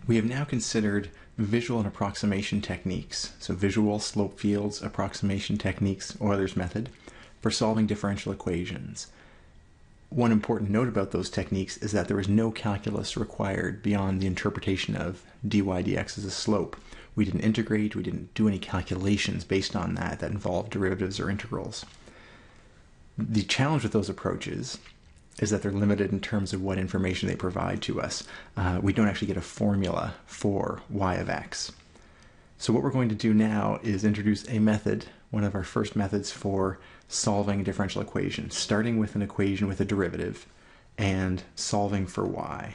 We have now considered visual and approximation techniques, so visual, slope fields, approximation techniques, Euler's method, for solving differential equations. One important note about those techniques is that there is no calculus required beyond the interpretation of dy dx as a slope. We didn't integrate, we didn't do any calculations based on that involved derivatives or integrals. The challenge with those approaches is that they're limited in terms of what information they provide to us. We don't actually get a formula for y of x. So what we're going to do now is introduce a method, one of our first methods for solving a differential equation, starting with an equation with a derivative and solving for y.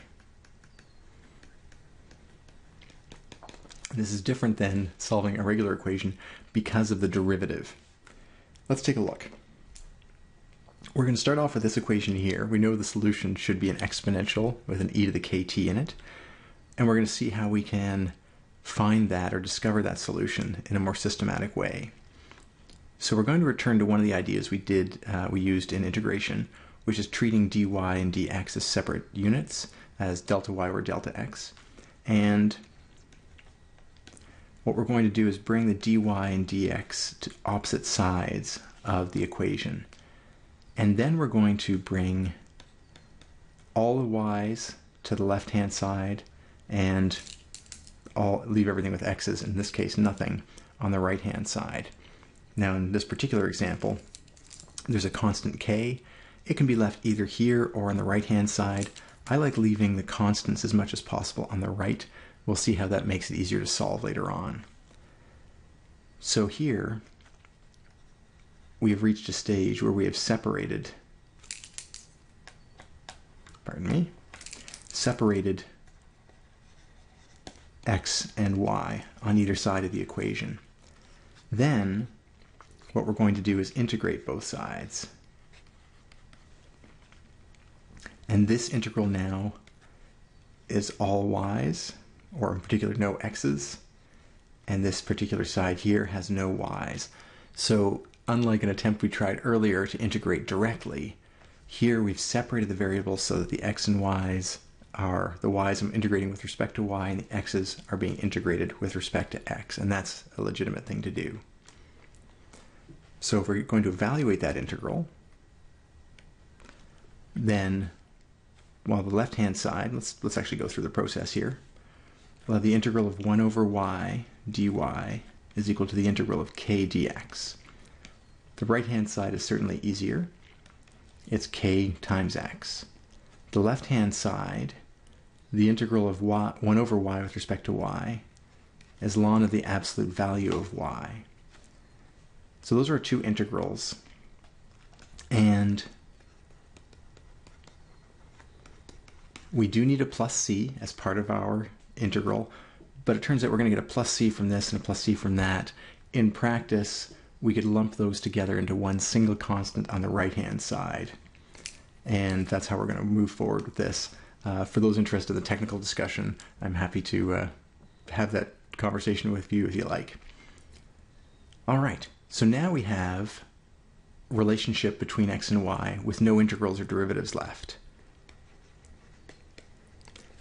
This is different than solving a regular equation because of the derivative. Let's take a look. We're going to start off with this equation here. We know the solution should be an exponential with an e to the kt in it. And we're going to see how we can find that or discover that solution in a more systematic way. So we're going to return to one of the ideas we used in integration, which is treating dy and dx as separate units, as delta y or delta x. And what we're going to do is bring the dy and dx to opposite sides of the equation. And then we're going to bring all the y's to the left-hand side and leave everything with x's, in this case nothing, on the right-hand side. Now in this particular example, there's a constant k. It can be left either here or on the right-hand side. I like leaving the constants as much as possible on the right. We'll see how that makes it easier to solve later on. So here, we have reached a stage where we have separated x and y on either side of the equation. Then, what we're going to do is integrate both sides. And this integral now is all y's, or in particular no x's, and this particular side here has no y's. So unlike an attempt we tried earlier to integrate directly, here we've separated the variables so that the x and y's are, the y's I'm integrating with respect to y, and the x's are being integrated with respect to x, and that's a legitimate thing to do. So if we're going to evaluate that integral, then, well, the left-hand side, let's actually go through the process here. We'll have the integral of 1 over y dy is equal to the integral of k dx. The right-hand side is certainly easier. It's k times x. The left-hand side, the integral of 1 over y with respect to y, is ln of the absolute value of y. So those are our two integrals. And we do need a plus c as part of our integral, but it turns out we're going to get a plus c from this and a plus c from that. In practice, we could lump those together into one single constant on the right-hand side. And that's how we're going to move forward with this. For those interested in the technical discussion, I'm happy to have that conversation with you if you like. All right, so now we have relationship between x and y with no integrals or derivatives left.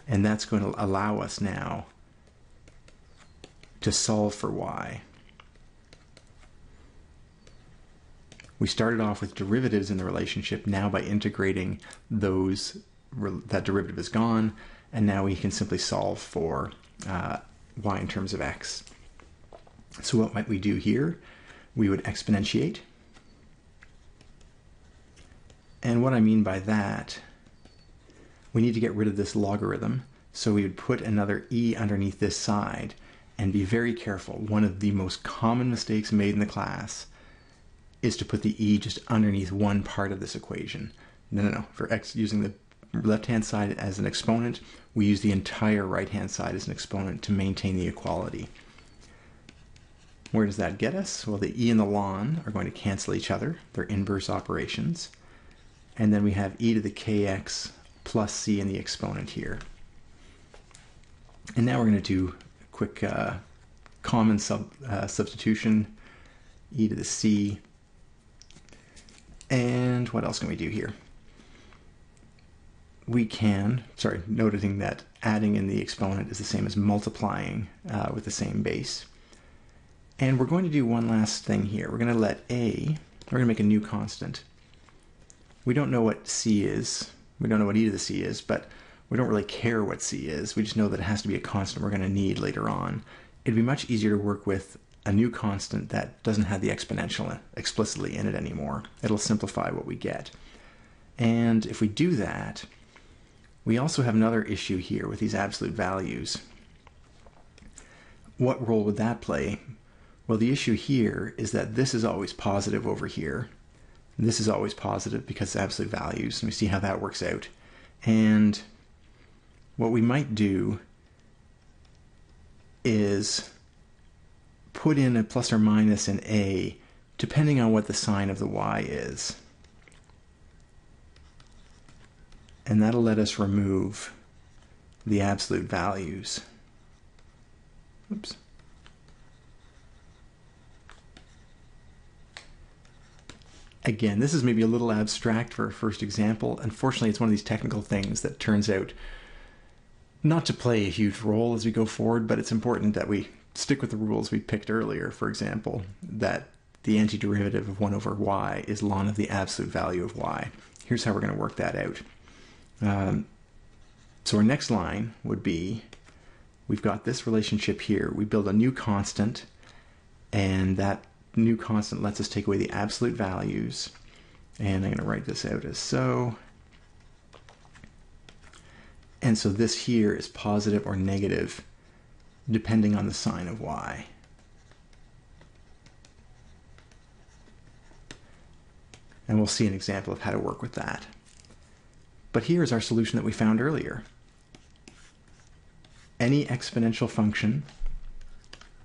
And that's going to allow us now to solve for y. We started off with derivatives in the relationship. Now by integrating those, that derivative is gone, and now we can simply solve for y in terms of x. So what might we do here? We would exponentiate. And what I mean by that, we need to get rid of this logarithm, so we would put another e underneath this side, and be very careful. One of the most common mistakes made in the class is to put the e just underneath one part of this equation. No. For x, using the left-hand side as an exponent, we use the entire right-hand side as an exponent to maintain the equality. Where does that get us? Well, the e and the ln are going to cancel each other. They're inverse operations. And then we have e to the kx plus c in the exponent here. And now we're going to do a quick common substitution, e to the c. And what else can we do here? we can, noting that adding in the exponent is the same as multiplying with the same base. And we're going to do one last thing here. We're going to let we're going to make a new constant. We don't know what c is. We don't know what e to the c is, but we don't really care what c is. We just know that it has to be a constant we're going to need later on. It'd be much easier to work with a new constant that doesn't have the exponential explicitly in it anymore. It'll simplify what we get. And if we do that, we also have another issue here with these absolute values. What role would that play? Well, the issue here is that this is always positive over here. This is always positive because it's absolute values. And we see how that works out. And what we might do is put in a plus or minus in a, depending on what the sign of the y is. And that'll let us remove the absolute values. Oops. Again, this is maybe a little abstract for a first example. Unfortunately, it's one of these technical things that turns out not to play a huge role as we go forward, but it's important that we stick with the rules we picked earlier. For example, that the antiderivative of 1 over y is ln of the absolute value of y. Here's how we're going to work that out. So our next line would be, we've got this relationship here. We build a new constant, and that new constant lets us take away the absolute values. And I'm going to write this out as so. And so this here is positive or negative depending on the sign of y. And we'll see an example of how to work with that. But here's our solution that we found earlier. Any exponential function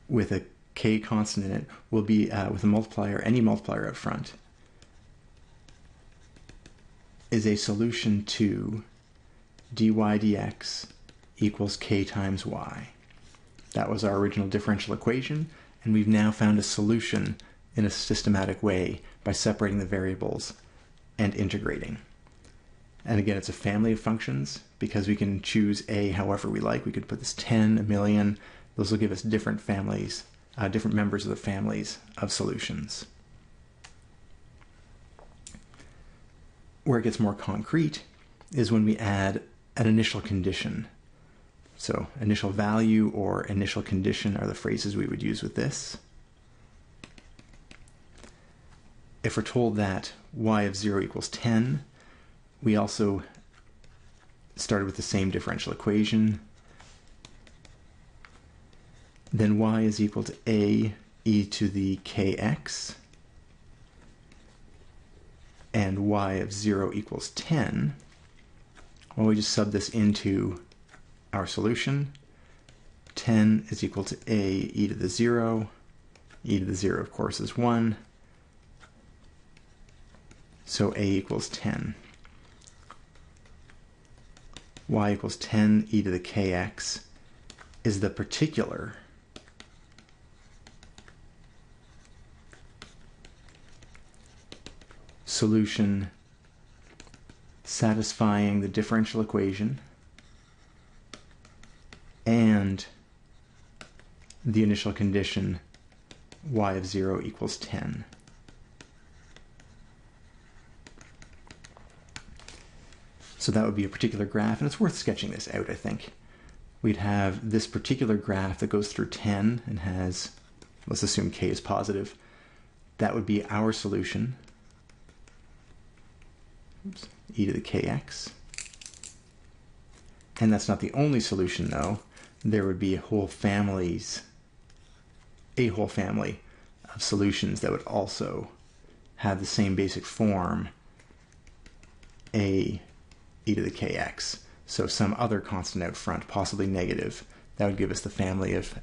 with a k constant in it will be with a multiplier, any multiplier up front, is a solution to dy dx equals k times y. That was our original differential equation, and we've now found a solution in a systematic way by separating the variables and integrating. And again, it's a family of functions because we can choose a however we like. We could put this 10, a million. Those will give us different families, different members of the families of solutions. Where it gets more concrete is when we add an initial condition. So initial value or initial condition are the phrases we would use with this. If we're told that y of 0 equals 10, we also started with the same differential equation. Then y is equal to a e to the kx, and y of 0 equals 10. Well, we just sub this into our solution. 10 is equal to a e to the 0. E to the 0, of course, is 1. So a equals 10. Y equals 10 e to the kx is the particular solution satisfying the differential equation and the initial condition y of 0 equals 10. So that would be a particular graph, and it's worth sketching this out, I think. We'd have this particular graph that goes through 10 and has, let's assume k is positive. That would be our solution. Oops, e to the kx. And that's not the only solution, though. There would be a whole family of solutions that would also have the same basic form, a e to the kx. So some other constant out front, possibly negative, that would give us the family of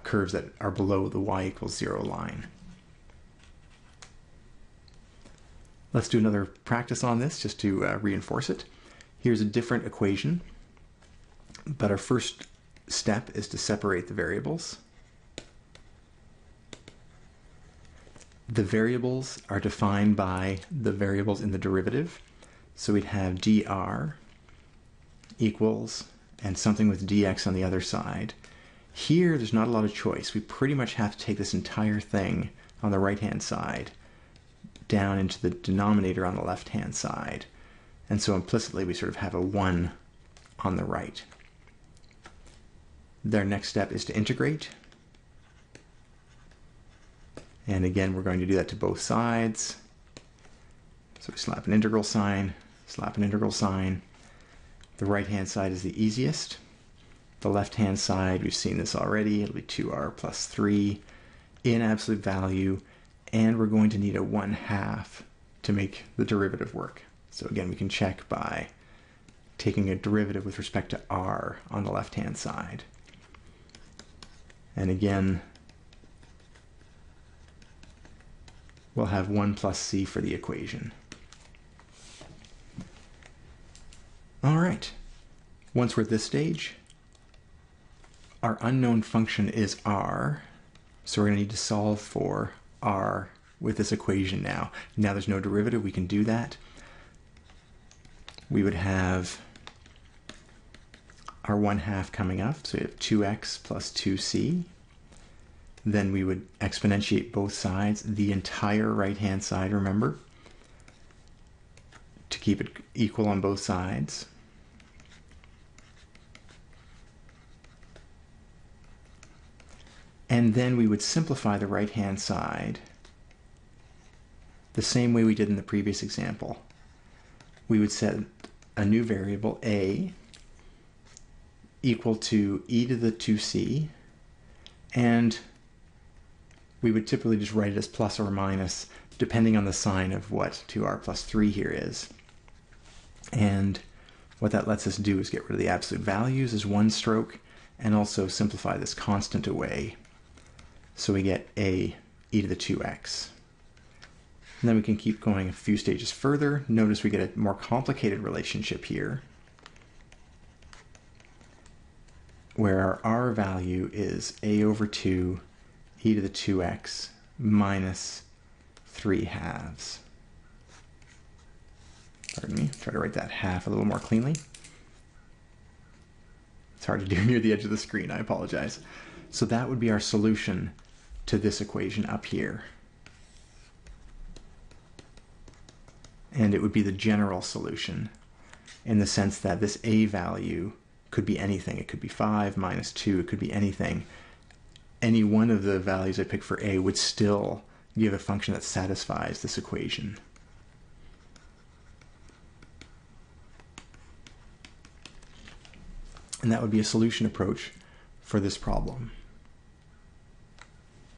curves that are below the y equals 0 line. Let's do another practice on this just to reinforce it. Here's a different equation, but our first step is to separate the variables. The variables are defined by the variables in the derivative. So we'd have dr equals, and something with dx on the other side. Here, there's not a lot of choice. We pretty much have to take this entire thing on the right-hand side down into the denominator on the left-hand side. And so implicitly, we sort of have a 1 on the right. Their next step is to integrate. And again, we're going to do that to both sides. So we slap an integral sign, slap an integral sign. The right-hand side is the easiest. The left-hand side, we've seen this already, it'll be 2r plus 3 in absolute value, and we're going to need a 1/2 to make the derivative work. So again, we can check by taking a derivative with respect to r on the left-hand side. And again, we'll have 1 plus c for the equation. All right, once we're at this stage, our unknown function is r, so we're going to need to solve for r with this equation now. Now there's no derivative, we can do that. We would have our 1/2 coming up, so we have 2x plus 2c. Then we would exponentiate both sides, the entire right-hand side, remember, to keep it equal on both sides. And then we would simplify the right-hand side the same way we did in the previous example. We would set a new variable, a, equal to e to the 2c, and we would typically just write it as plus or minus, depending on the sign of what 2r plus 3 here is. And what that lets us do is get rid of the absolute values as one stroke, and also simplify this constant away. So we get a e to the 2x. And then we can keep going a few stages further. Notice we get a more complicated relationship here, where our r value is a over 2 e to the 2x minus 3/2. Pardon me, try to write that half a little more cleanly. It's hard to do near the edge of the screen, I apologize. So that would be our solution to this equation up here. And it would be the general solution in the sense that this a value could be anything. It could be 5 minus 2, it could be anything. Any one of the values I pick for a would still give a function that satisfies this equation. And that would be a solution approach for this problem.